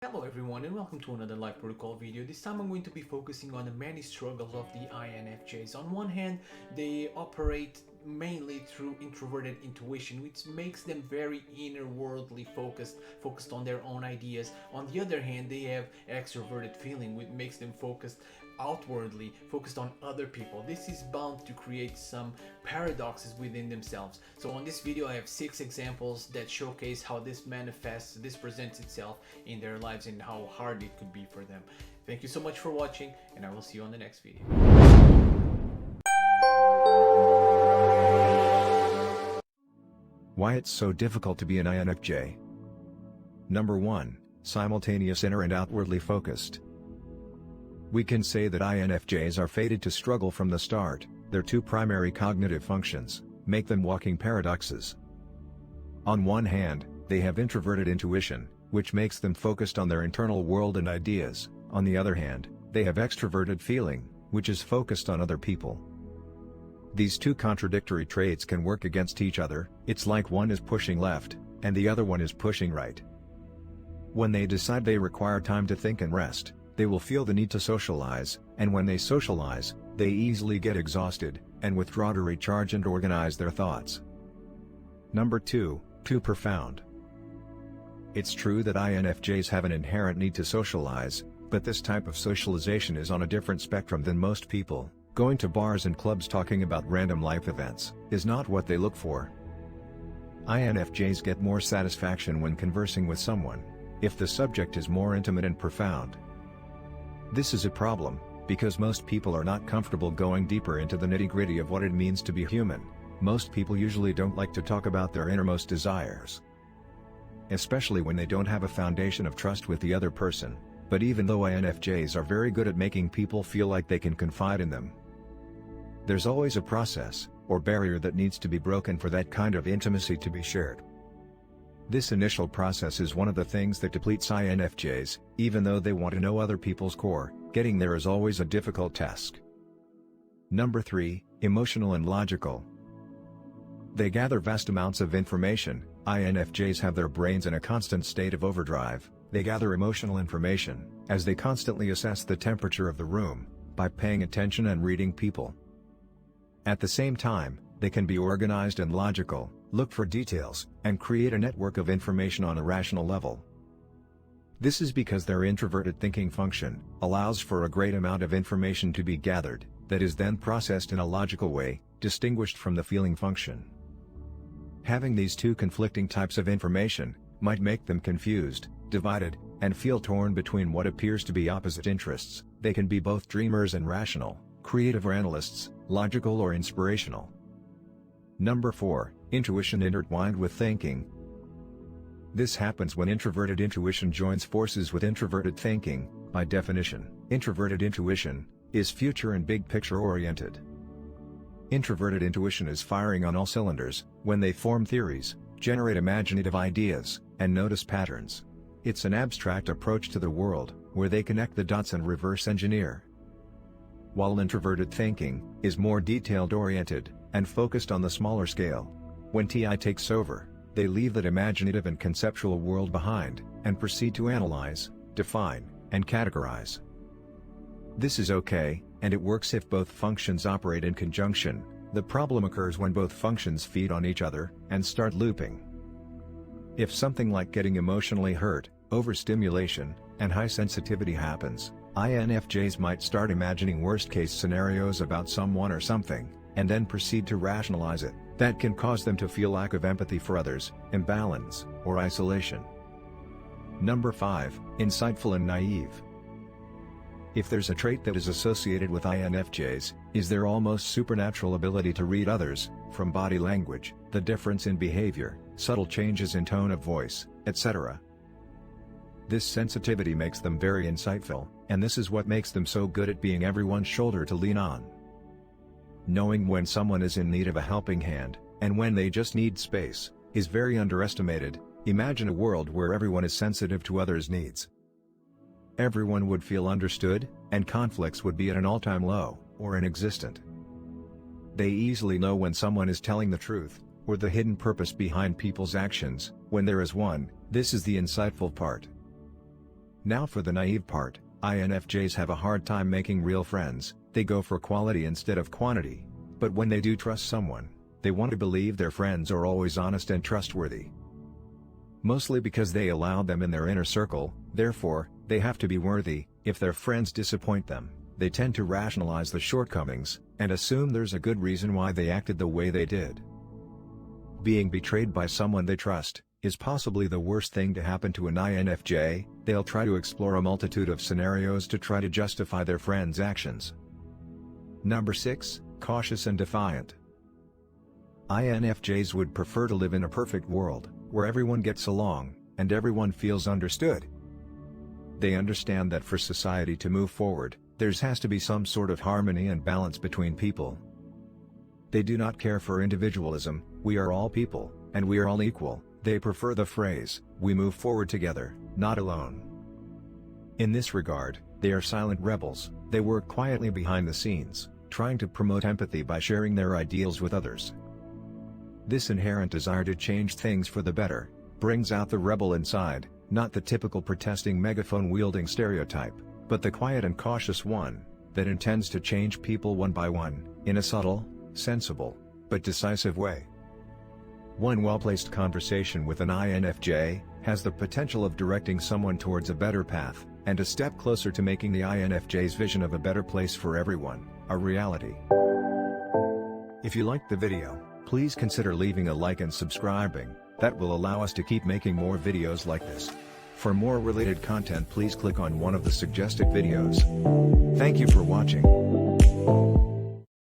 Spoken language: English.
Hello everyone and welcome to another live protocol video. This time I'm going to be focusing on the many struggles of the INFJs. On one hand, they operate mainly through introverted intuition, which makes them very inner worldly focused on their own ideas. On the other hand, they have extroverted feeling, which makes them focused outwardly, focused on other people. This is bound to create some paradoxes within themselves. So on this video I have 6 examples that showcase how this manifests, this presents itself in their lives and how hard it could be for them. Thank you so much for watching, and I will see you on the next video. Why it's so difficult to be an INFJ. Number 1. Simultaneous, inner and outwardly focused. We can say that INFJs are fated to struggle from the start. Their two primary cognitive functions make them walking paradoxes. On one hand, they have introverted intuition, which makes them focused on their internal world and ideas. On the other hand, they have extroverted feeling, which is focused on other people. These two contradictory traits can work against each other. It's like one is pushing left, and the other one is pushing right. When they decide they require time to think and rest, they will feel the need to socialize, and when they socialize, they easily get exhausted, and withdraw to recharge and organize their thoughts. Number 2. Too profound. It's true that INFJs have an inherent need to socialize, but this type of socialization is on a different spectrum than most people. Going to bars and clubs talking about random life events is not what they look for. INFJs get more satisfaction when conversing with someone, if the subject is more intimate and profound. This is a problem, because most people are not comfortable going deeper into the nitty-gritty of what it means to be human. Most people usually don't like to talk about their innermost desires, especially when they don't have a foundation of trust with the other person. But even though INFJs are very good at making people feel like they can confide in them, there's always a process, or barrier that needs to be broken for that kind of intimacy to be shared. This initial process is one of the things that depletes INFJs. Even though they want to know other people's core, getting there is always a difficult task. Number 3. Emotional and logical. They gather vast amounts of information. INFJs have their brains in a constant state of overdrive. They gather emotional information, as they constantly assess the temperature of the room, by paying attention and reading people. At the same time, they can be organized and logical, look for details, and create a network of information on a rational level. This is because their introverted thinking function allows for a great amount of information to be gathered, that is then processed in a logical way, distinguished from the feeling function. Having these two conflicting types of information might make them confused, divided, and feel torn between what appears to be opposite interests. They can be both dreamers and rational, creative or analysts, logical or inspirational. Number 4. Intuition intertwined with thinking. This happens when introverted intuition joins forces with introverted thinking. By definition, introverted intuition is future and big picture oriented. Introverted intuition is firing on all cylinders when they form theories, generate imaginative ideas, and notice patterns. It's an abstract approach to the world, where they connect the dots and reverse engineer. While introverted thinking is more detailed oriented, and focused on the smaller scale. When TI takes over, they leave that imaginative and conceptual world behind, and proceed to analyze, define, and categorize. This is okay, and it works if both functions operate in conjunction. The problem occurs when both functions feed on each other, and start looping. If something like getting emotionally hurt, overstimulation, and high sensitivity happens, INFJs might start imagining worst-case scenarios about someone or something, and then proceed to rationalize it. That can cause them to feel lack of empathy for others, imbalance, or isolation. Number 5. Insightful and naive. If there's a trait that is associated with INFJs, is their almost supernatural ability to read others, from body language, the difference in behavior, subtle changes in tone of voice, etc. This sensitivity makes them very insightful, and this is what makes them so good at being everyone's shoulder to lean on. Knowing when someone is in need of a helping hand, and when they just need space, is very underestimated. Imagine a world where everyone is sensitive to others' needs. Everyone would feel understood, and conflicts would be at an all-time low, or inexistent. They easily know when someone is telling the truth, or the hidden purpose behind people's actions, when there is one. This is the insightful part. Now for the naive part, INFJs have a hard time making real friends. They go for quality instead of quantity. But when they do trust someone, they want to believe their friends are always honest and trustworthy. Mostly because they allowed them in their inner circle, therefore, they have to be worthy. If their friends disappoint them, they tend to rationalize the shortcomings, and assume there's a good reason why they acted the way they did. Being betrayed by someone they trust is possibly the worst thing to happen to an INFJ. They'll try to explore a multitude of scenarios to try to justify their friends' actions. Number 6, cautious and defiant. INFJs would prefer to live in a perfect world, where everyone gets along, and everyone feels understood. They understand that for society to move forward, there has to be some sort of harmony and balance between people. They do not care for individualism. We are all people, and we are all equal. They prefer the phrase, "We move forward together, not alone." In this regard, they are silent rebels. They work quietly behind the scenes, trying to promote empathy by sharing their ideals with others. This inherent desire to change things for the better brings out the rebel inside, not the typical protesting megaphone-wielding stereotype, but the quiet and cautious one that intends to change people one by one, in a subtle, sensible, but decisive way. One well-placed conversation with an INFJ has the potential of directing someone towards a better path, and a step closer to making the INFJ's vision of a better place for everyone a reality. If you liked the video, please consider leaving a like and subscribing. That will allow us to keep making more videos like this. For more related content, please click on one of the suggested videos. Thank you for watching.